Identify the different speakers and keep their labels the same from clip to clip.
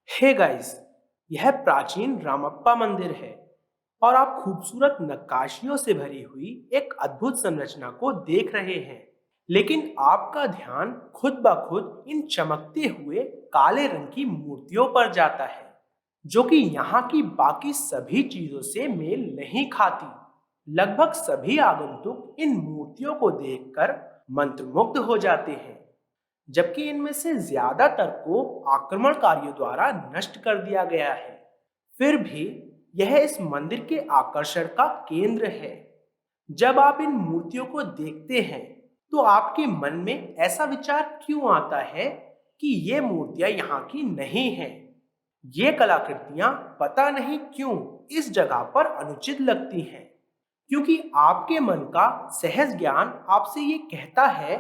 Speaker 1: Hey guys, यह प्राचीन रामप्पा मंदिर है और आप खूबसूरत नक्काशियों से भरी हुई एक अद्भुत संरचना को देख रहे हैं। लेकिन आपका ध्यान खुद ब खुद इन चमकते हुए काले रंग की मूर्तियों पर जाता है, जो कि यहाँ की बाकी सभी चीजों से मेल नहीं खाती। लगभग सभी आगंतुक इन मूर्तियों को देखकर मंत्रमुग्ध हो जाते हैं, जबकि इनमें से ज्यादातर को आक्रमणकारियों द्वारा नष्ट कर दिया गया है। फिर भी यह इस मंदिर के आकर्षण का केंद्र है। जब आप इन मूर्तियों को देखते हैं, तो आपके मन में ऐसा विचार क्यों आता है कि ये मूर्तियां यहाँ की नहीं हैं? ये कलाकृतियां पता नहीं क्यों इस जगह पर अनुचित लगती हैं, क्योंकि आपके मन का सहज ज्ञान आपसे ये कहता है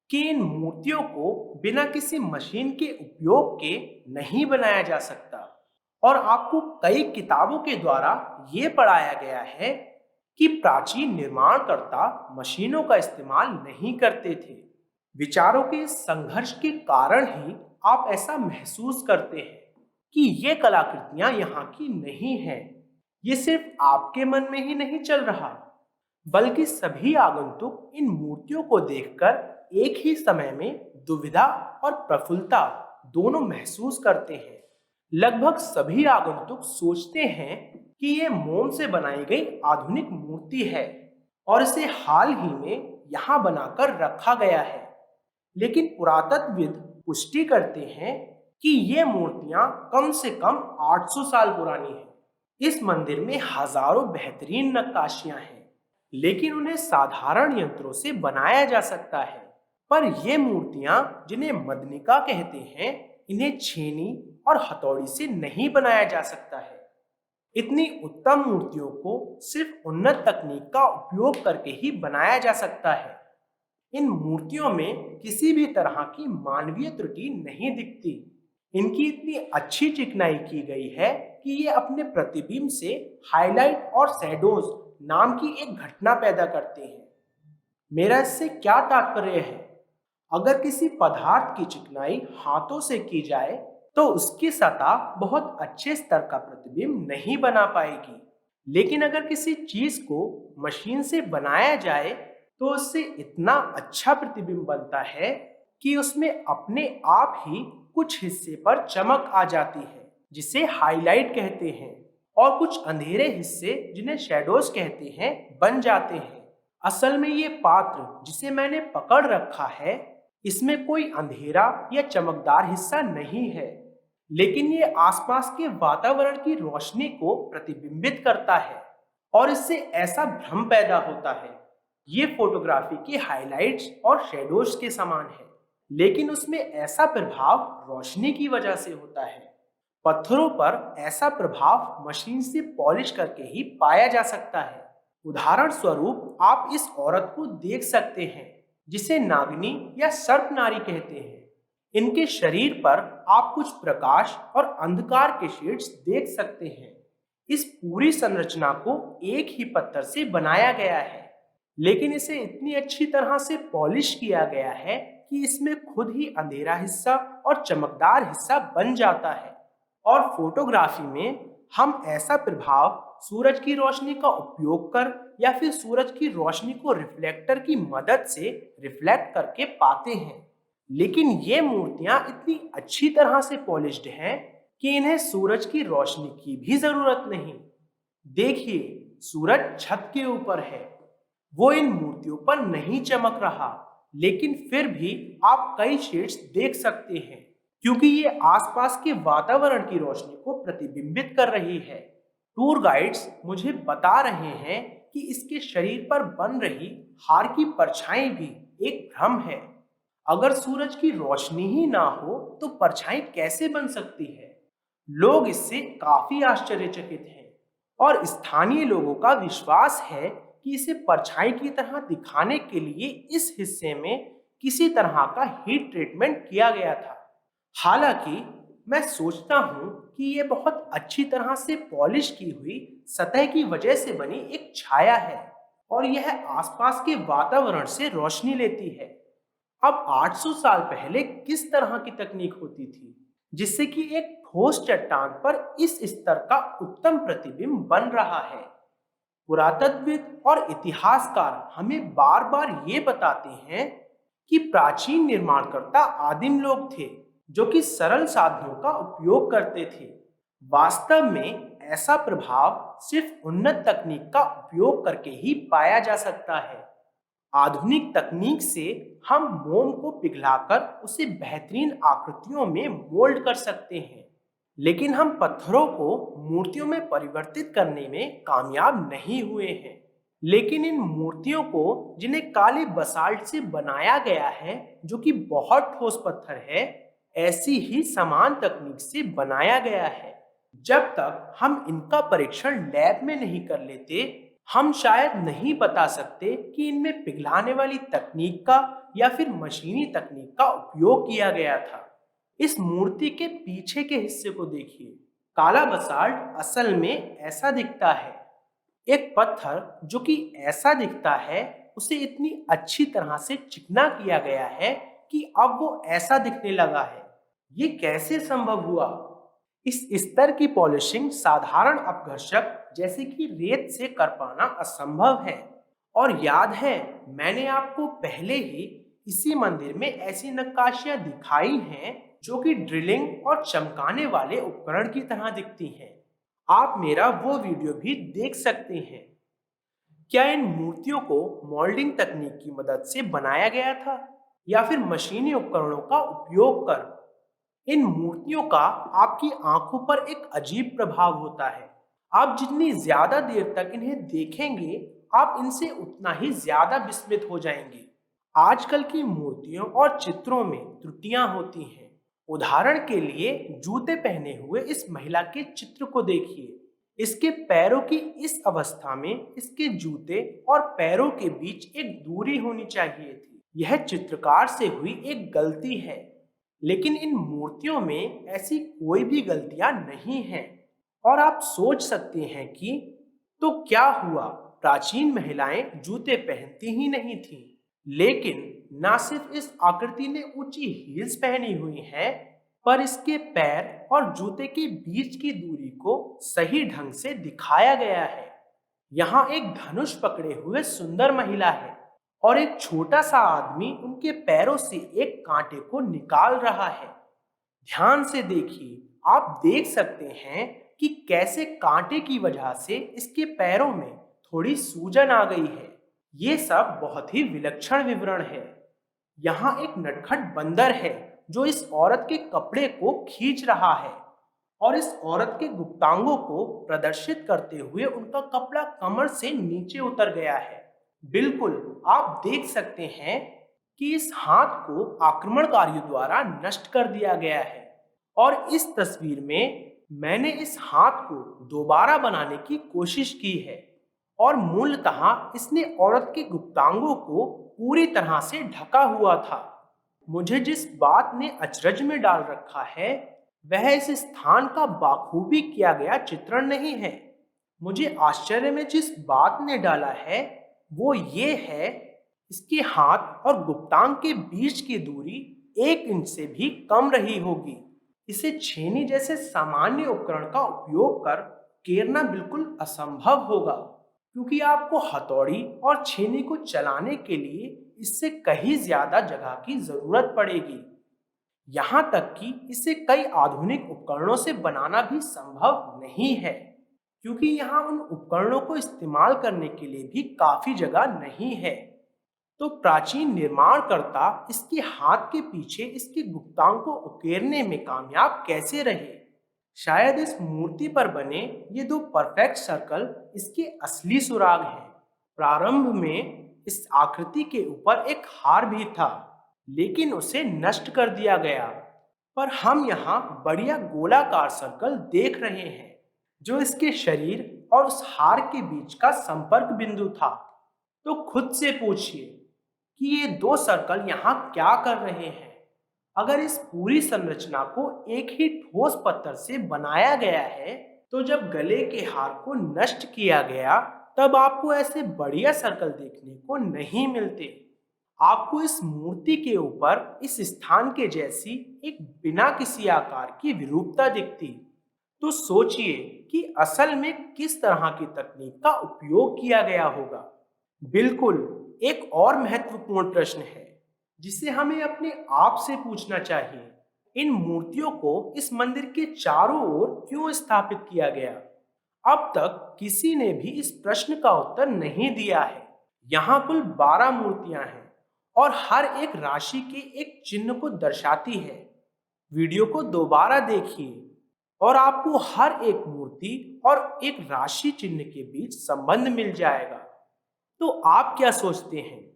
Speaker 1: कि इन मूर्तियों को बिना किसी मशीन के उपयोग के नहीं बनाया जा सकता। और आपको कई किताबों के द्वारा ये पढ़ाया गया है कि प्राचीन निर्माणकर्ता मशीनों का इस्तेमाल नहीं करते थे। विचारों के इस संघर्ष के कारण ही आप ऐसा महसूस करते हैं कि ये कलाकृतियां यहाँ की नहीं हैं। ये सिर्फ आपके मन में ही नहीं चल रहा, बल्कि सभी आगंतुक इन मूर्तियों को देखकर एक ही समय में दुविधा और प्रफुल्लता दोनों महसूस करते हैं। लगभग सभी आगंतुक सोचते हैं कि ये मोम से बनाई गई आधुनिक मूर्ति है और इसे हाल ही में यहाँ बनाकर रखा गया है। लेकिन पुरातत्वविद पुष्टि करते हैं कि ये मूर्तियां कम से कम 800 साल पुरानी हैं। इस मंदिर में हजारों बेहतरीन नक्काशियां हैं, लेकिन उन्हें साधारण यंत्रों से बनाया जा सकता है। पर ये मूर्तियां, जिन्हें मदनिका कहते हैं, इन्हें छेनी और हथौड़ी से नहीं बनाया जा सकता है। इतनी उत्तम मूर्तियों को सिर्फ उन्नत तकनीक का उपयोग करके ही बनाया जा सकता है। इन मूर्तियों में किसी भी तरह की मानवीय त्रुटि नहीं दिखती। इनकी इतनी अच्छी चिकनाई की गई है कि ये अपने प्रतिबिंब से हाइलाइट और शैडोज नाम की एक घटना पैदा करते हैं। मेरा इससे क्या तात्पर्य है? अगर किसी पदार्थ की चिकनाई हाथों से की जाए, तो उसकी सतह बहुत अच्छे स्तर का प्रतिबिंब नहीं बना पाएगी। लेकिन अगर किसी चीज को मशीन से बनाया जाए, तो उससे इतना अच्छा प्रतिबिंब बनता है कि उसमें अपने आप ही कुछ हिस्से पर चमक आ जाती है, जिसे हाइलाइट कहते हैं, और कुछ अंधेरे हिस्से, जिन्हें शैडोज कहते हैं, बन जाते हैं। असल में ये पात्र जिसे मैंने पकड़ रखा है, इसमें कोई अंधेरा या चमकदार हिस्सा नहीं है, लेकिन ये आसपास के वातावरण की रोशनी को प्रतिबिंबित करता है और इससे ऐसा भ्रम पैदा होता है। ये फोटोग्राफी के हाइलाइट्स और शेडोज के समान है, लेकिन उसमें ऐसा प्रभाव रोशनी की वजह से होता है। पत्थरों पर ऐसा प्रभाव मशीन से पॉलिश करके ही पाया जा सकता है। उदाहरण स्वरूप आप इस औरत को देख सकते हैं, जिसे नागिनी या सर्पनारी कहते हैं। इनके शरीर पर आप कुछ प्रकाश और अंधकार के शेड्स देख सकते हैं। इस पूरी संरचना को एक ही पत्थर से बनाया गया है, लेकिन इसे इतनी अच्छी तरह से पॉलिश किया गया है कि इसमें खुद ही अंधेरा हिस्सा और चमकदार हिस्सा बन जाता है। और फोटोग्राफी में हम ऐसा प्रभाव सूरज की रोशनी का उपयोग कर या फिर सूरज की रोशनी को रिफ्लेक्टर की मदद से रिफ्लेक्ट करके पाते हैं। लेकिन ये मूर्तियां इतनी अच्छी तरह से पॉलिश्ड हैं कि इन्हें सूरज की रोशनी की भी जरूरत नहीं। देखिए, सूरज छत के ऊपर है, वो इन मूर्तियों पर नहीं चमक रहा, लेकिन फिर भी आप कई शेड्स देख सकते हैं, क्योंकि ये आसपास के वातावरण की रोशनी को प्रतिबिंबित कर रही है। टूर गाइड्स मुझे बता रहे हैं कि इसके शरीर पर बन रही हार की परछाई भी एक भ्रम है। अगर सूरज की रोशनी ही ना हो, तो परछाई कैसे बन सकती है? लोग इससे काफी आश्चर्यचकित हैं और स्थानीय लोगों का विश्वास है कि इसे परछाई की तरह दिखाने के लिए इस हिस्से में किसी तरह का हीट ट्रीटमेंट किया गया था। हालांकि मैं सोचता हूँ कि ये बहुत अच्छी तरह से पॉलिश की हुई सतह की वजह से बनी एक छाया है और यह आसपास के वातावरण से रोशनी लेती है। अब 800 साल पहले किस तरह की तकनीक होती थी जिससे कि एक ठोस चट्टान पर इस स्तर का उत्तम प्रतिबिंब बन रहा है। पुरातत्वविद और इतिहासकार हमें बार बार ये बताते हैं कि प्राचीन निर्माणकर्ता आदिम लोग थे जो कि सरल साधनों का उपयोग करते थे। वास्तव में ऐसा प्रभाव सिर्फ उन्नत तकनीक का उपयोग करके ही पाया जा सकता है। आधुनिक तकनीक से हम मोम को पिघलाकर उसे बेहतरीन आकृतियों में मोल्ड कर सकते हैं, लेकिन हम पत्थरों को मूर्तियों में परिवर्तित करने में कामयाब नहीं हुए हैं। लेकिन इन मूर्तियों को, जिन्हें काले बसाल्ट से बनाया गया है जो कि बहुत ठोस पत्थर है, ऐसी ही समान तकनीक से बनाया गया है। जब तक हम इनका परीक्षण लैब में नहीं कर लेते, हम शायद नहीं बता सकते कि इनमें पिघलाने वाली तकनीक का या फिर मशीनी तकनीक का उपयोग किया गया था। इस मूर्ति के पीछे के हिस्से को देखिए। काला बसाल्ट असल में ऐसा दिखता है। एक पत्थर जो कि ऐसा दिखता है, उसे इतनी अच्छी तरह से चिकना किया गया है कि अब वो ऐसा दिखने लगा है। ये कैसे संभव हुआ? इस स्तर की पॉलिशिंग साधारण अपघर्षक जैसे कि रेत से कर पाना असंभव है। और याद है, मैंने आपको पहले ही इसी मंदिर में ऐसी नक्काशियां दिखाई हैं जो कि ड्रिलिंग और चमकाने वाले उपकरण की तरह दिखती हैं। आप मेरा वो वीडियो भी देख सकते हैं। क्या इन मूर्तियों को मोल्डिंग तकनीक की मदद से बनाया गया था या फिर मशीनी उपकरणों का उपयोग कर? इन मूर्तियों का आपकी आंखों पर एक अजीब प्रभाव होता है। आप जितनी ज्यादा देर तक इन्हें देखेंगे, आप इनसे उतना ही ज्यादा विस्मित हो जाएंगे। आजकल की मूर्तियों और चित्रों में त्रुटियां होती हैं। उदाहरण के लिए, जूते पहने हुए इस महिला के चित्र को देखिए। इसके पैरों की इस अवस्था में इसके जूते और पैरों के बीच एक दूरी होनी चाहिए थी। यह चित्रकार से हुई एक गलती है, लेकिन इन मूर्तियों में ऐसी कोई भी गलतियां नहीं हैं। और आप सोच सकते हैं कि तो क्या हुआ, प्राचीन महिलाएं जूते पहनती ही नहीं थीं। लेकिन न सिर्फ इस आकृति ने ऊंची हील्स पहनी हुई हैं, पर इसके पैर और जूते के बीच की दूरी को सही ढंग से दिखाया गया है। यहाँ एक धनुष पकड़े हुए सुंदर महिला है और एक छोटा सा आदमी उनके पैरों से एक कांटे को निकाल रहा है। ध्यान से देखिए, आप देख सकते हैं कि कैसे कांटे की वजह से इसके पैरों में थोड़ी सूजन आ गई है। ये सब बहुत ही विलक्षण विवरण है। यहाँ एक नटखट बंदर है जो इस औरत के कपड़े को खींच रहा है और इस औरत के गुप्तांगों को प्रदर्शित करते हुए उनका कपड़ा कमर से नीचे उतर गया है। बिल्कुल, आप देख सकते हैं कि इस हाथ को आक्रमणकारियों द्वारा नष्ट कर दिया गया है। और इस तस्वीर में मैंने इस हाथ को दोबारा बनाने की कोशिश की है और मूलतः इसने औरत के गुप्तांगों को पूरी तरह से ढका हुआ था। मुझे जिस बात ने अचरज में डाल रखा है, वह इस स्थान का बाखूबी किया गया चित्रण नहीं है। मुझे आश्चर्य में जिस बात ने डाला है, वो ये है, इसके हाथ और गुप्तांग के बीच की दूरी 1 इंच से भी कम रही होगी। इसे छेनी जैसे सामान्य उपकरण का उपयोग कर केरना बिल्कुल असंभव होगा, क्योंकि आपको हथौड़ी और छेनी को चलाने के लिए इससे कहीं ज्यादा जगह की जरूरत पड़ेगी। यहाँ तक कि इसे कई आधुनिक उपकरणों से बनाना भी संभव नहीं है, क्योंकि यहाँ उन उपकरणों को इस्तेमाल करने के लिए भी काफी जगह नहीं है। तो प्राचीन निर्माणकर्ता इसके हाथ के पीछे इसके गुप्तांग को उकेरने में कामयाब कैसे रहे? शायद इस मूर्ति पर बने ये 2 परफेक्ट सर्कल इसके असली सुराग हैं। प्रारंभ में इस आकृति के ऊपर एक हार भी था, लेकिन उसे नष्ट कर दिया गया। पर हम यहाँ बढ़िया गोलाकार सर्कल देख रहे हैं, जो इसके शरीर और उस हार के बीच का संपर्क बिंदु था। तो खुद से पूछिए कि ये 2 सर्कल यहाँ क्या कर रहे हैं? अगर इस पूरी संरचना को एक ही ठोस पत्थर से बनाया गया है, तो जब गले के हार को नष्ट किया गया, तब आपको ऐसे बढ़िया सर्कल देखने को नहीं मिलते। आपको इस मूर्ति के ऊपर इस स्थान के जैसी एक बिना किसी आकार की विरूपता दिखती, तो सोचिए कि असल में किस तरह की तकनीक का उपयोग किया गया होगा। बिल्कुल, एक और महत्वपूर्ण प्रश्न है जिसे हमें अपने आप से पूछना चाहिए। इन मूर्तियों को इस मंदिर के चारों ओर क्यों स्थापित किया गया? अब तक किसी ने भी इस प्रश्न का उत्तर नहीं दिया है। यहाँ कुल 12 मूर्तियां हैं और हर एक राशि के एक चिन्ह को दर्शाती है। वीडियो को दोबारा देखिए और आपको हर एक मूर्ति और एक राशि चिन्ह के बीच संबंध मिल जाएगा। तो आप क्या सोचते हैं?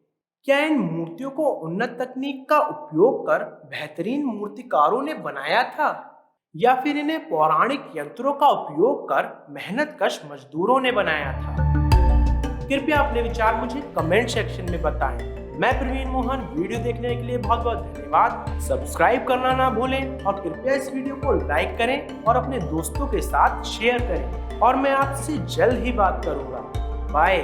Speaker 1: क्या इन मूर्तियों को उन्नत तकनीक का उपयोग कर बेहतरीन मूर्तिकारों ने बनाया था, या फिर इन्हें पौराणिक यंत्रों का उपयोग कर मेहनतकश मजदूरों ने बनाया था? कृपया अपने विचार मुझे कमेंट सेक्शन में बताएं। मैं प्रवीण मोहन, वीडियो देखने के लिए बहुत बहुत धन्यवाद। सब्सक्राइब करना ना भूलें और कृपया इस वीडियो को लाइक करें और अपने दोस्तों के साथ शेयर करें। और मैं आपसे जल्द ही बात करूंगा। बाय।